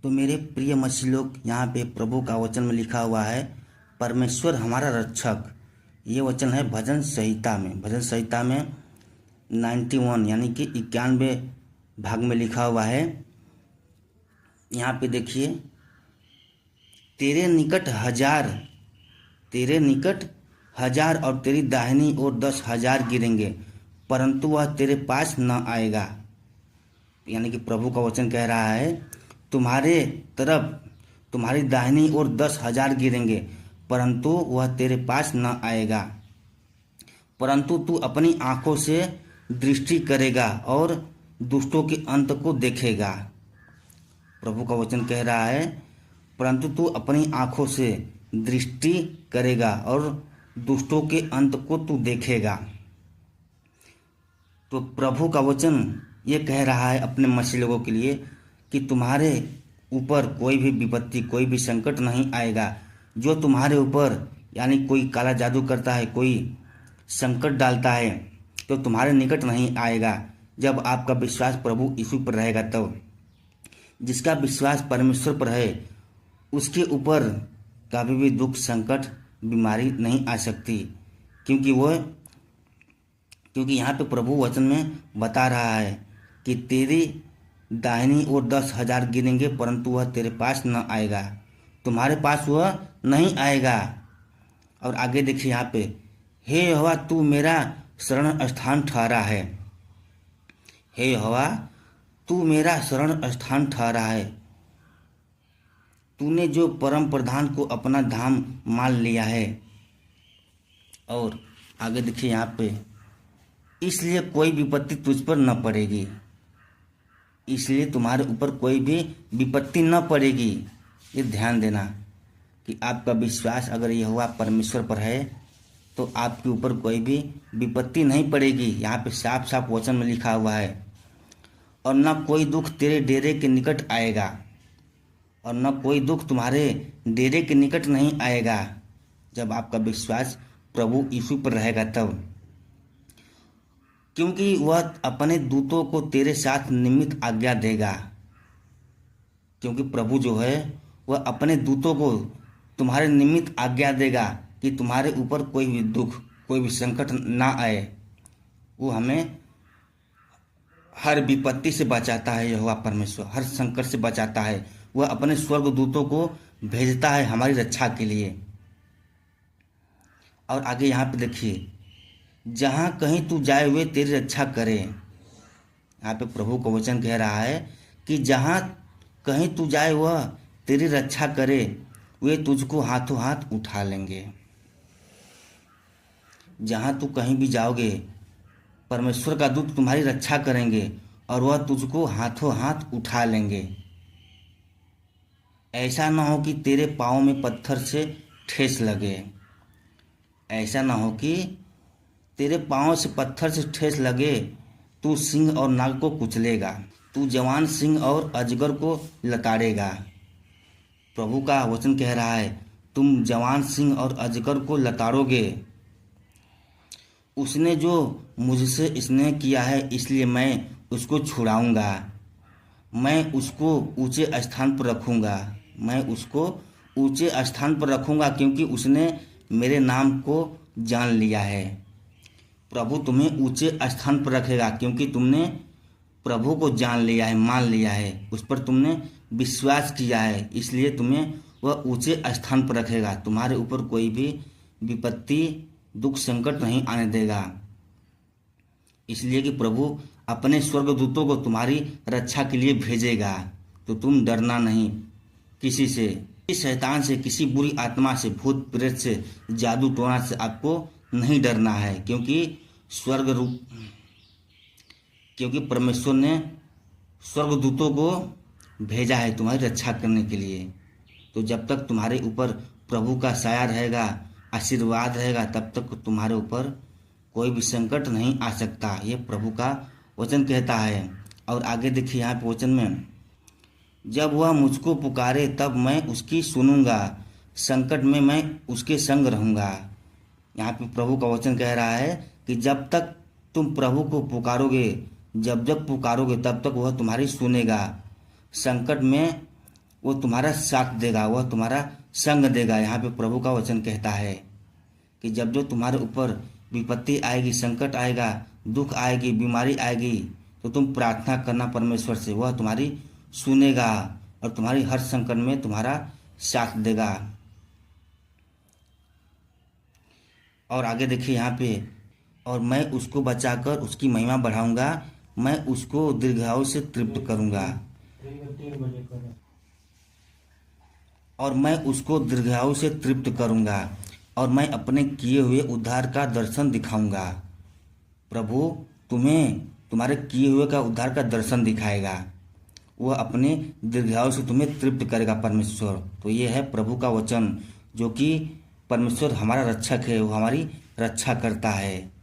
तो मेरे प्रिय मसीह लोग, यहाँ पे प्रभु का वचन में लिखा हुआ है, परमेश्वर हमारा रक्षक। ये वचन है भजन संहिता में। भजन संहिता में 91 यानी कि 91 भाग में लिखा हुआ है। यहाँ पे देखिए, तेरे निकट हजार और तेरी दाहिनी ओर 10,000 गिरेंगे, परंतु वह तेरे पास न आएगा। यानी कि प्रभु का वचन कह रहा है, तुम्हारे तरफ तुम्हारी दाहिनी ओर 10,000 गिरेंगे, परंतु वह तेरे पास न आएगा। परंतु तू अपनी आंखों से दृष्टि करेगा और दुष्टों के अंत को देखेगा। प्रभु का वचन कह रहा है, परंतु तू अपनी आंखों से दृष्टि करेगा और दुष्टों के अंत को तू देखेगा। तो प्रभु का वचन ये कह रहा है अपने मसीह लोगों के लिए कि तुम्हारे ऊपर कोई भी विपत्ति, कोई भी संकट नहीं आएगा। जो तुम्हारे ऊपर यानी कोई काला जादू करता है, कोई संकट डालता है, तो तुम्हारे निकट नहीं आएगा, जब आपका विश्वास प्रभु यीशु पर रहेगा। तब जिसका विश्वास परमेश्वर पर है, उसके ऊपर कभी भी दुख, संकट, बीमारी नहीं आ सकती, क्योंकि यहाँ पे प्रभु वचन में बता रहा है कि तेरी दाहिनी ओर 10,000 गिरेंगे, परंतु वह तेरे पास न आएगा। तुम्हारे पास वह नहीं आएगा। और आगे देखिए यहाँ पे, हे यहोवा तू मेरा शरण स्थान ठहरा है। हे यहोवा तू मेरा शरण स्थान ठहरा है। तूने जो परम प्रधान को अपना धाम मान लिया है। और आगे देखिए यहाँ पे, इसलिए कोई विपत्ति तुझ पर न पड़ेगी। इसलिए तुम्हारे ऊपर कोई भी विपत्ति न पड़ेगी। ये ध्यान देना कि आपका विश्वास अगर यहोवा परमेश्वर पर है, तो आपके ऊपर कोई भी विपत्ति नहीं पड़ेगी। यहाँ पे साफ साफ वचन में लिखा हुआ है। और न कोई दुख तेरे डेरे के निकट आएगा, और न कोई दुख तुम्हारे डेरे के निकट नहीं आएगा, जब आपका विश्वास प्रभु यीशु पर रहेगा तब। क्योंकि वह अपने दूतों को तेरे साथ निमित्त आज्ञा देगा। क्योंकि प्रभु जो है, वह अपने दूतों को तुम्हारे निमित्त आज्ञा देगा कि तुम्हारे ऊपर कोई भी दुख, कोई भी संकट ना आए। वो हमें हर विपत्ति से बचाता है। यहोवा परमेश्वर हर संकट से बचाता है। वह अपने स्वर्ग दूतों को भेजता है हमारी रक्षा के लिए। और आगे यहाँ पे देखिए, जहाँ कहीं तू जाए वे तेरी रक्षा करे। यहाँ पे प्रभु का वचन कह रहा है कि जहाँ कहीं तू जाए वह तेरी रक्षा करे, वे तुझको हाथों हाथ उठा लेंगे। जहाँ तू कहीं भी जाओगे, परमेश्वर का दूत तुम्हारी रक्षा करेंगे और वह तुझको हाथों हाथ उठा लेंगे। ऐसा ना हो कि तेरे पाँव में पत्थर से ठेस लगे। ऐसा ना हो कि तेरे पाँव से पत्थर से ठेस लगे। तू सिंह और नाग को कुचलेगा, तू जवान सिंह और अजगर को लताड़ेगा। प्रभु का वचन कह रहा है, तुम जवान सिंह और अजगर को लताड़ोगे। उसने जो मुझसे स्नेह किया है, इसलिए मैं उसको छुड़ाऊंगा। मैं उसको ऊंचे स्थान पर रखूंगा। मैं उसको ऊंचे स्थान पर रखूंगा, क्योंकि उसने मेरे नाम को जान लिया है। प्रभु तुम्हें ऊंचे स्थान पर रखेगा, क्योंकि तुमने प्रभु को जान लिया है, मान लिया है, उस पर तुमने विश्वास किया है। इसलिए तुम्हें वह ऊंचे स्थान पर रखेगा। तुम्हारे ऊपर कोई भी विपत्ति, दुख, संकट नहीं आने देगा। इसलिए कि प्रभु अपने स्वर्गदूतों को तुम्हारी रक्षा के लिए भेजेगा। तो तुम डरना नहीं किसी से, किसी शैतान से, किसी बुरी आत्मा से, भूत प्रेत से, जादू टोना से आपको नहीं डरना है, क्योंकि परमेश्वर ने स्वर्गदूतों को भेजा है तुम्हारी रक्षा करने के लिए। तो जब तक तुम्हारे ऊपर प्रभु का साया रहेगा, आशीर्वाद रहेगा, तब तक तुम्हारे ऊपर कोई भी संकट नहीं आ सकता। ये प्रभु का वचन कहता है। और आगे देखिए यहाँ पे वचन में, जब वह मुझको पुकारे तब मैं उसकी सुनूंगा, संकट में मैं उसके संग रहूंगा। यहाँ पे प्रभु का वचन कह रहा है कि जब तक तुम प्रभु को पुकारोगे, जब जब पुकारोगे, तब तक वह तुम्हारी सुनेगा। संकट में वो तुम्हारा साथ देगा, वह तुम्हारा संग देगा। यहाँ पे प्रभु का वचन कहता है कि जब जो तुम्हारे ऊपर विपत्ति आएगी, संकट आएगा, दुख आएगी, बीमारी आएगी, तो तुम प्रार्थना करना परमेश्वर से, वह तुम्हारी सुनेगा और तुम्हारी हर संकट में तुम्हारा साथ देगा। और आगे देखिए यहाँ पे, और मैं उसको बचाकर उसकी महिमा बढ़ाऊंगा, मैं उसको दीर्घायु से तृप्त करूंगा, और मैं उसको दीर्घायु से तृप्त करूंगा, और मैं अपने किए हुए उद्धार का दर्शन दिखाऊंगा। प्रभु तुम्हें तुम्हारे किए हुए का उद्धार का दर्शन दिखाएगा, वह अपने दीर्घायु से तुम्हें तृप्त करेगा परमेश्वर। तो ये है प्रभु का वचन, जो कि परमेश्वर हमारा रक्षक है, वो हमारी रक्षा करता है।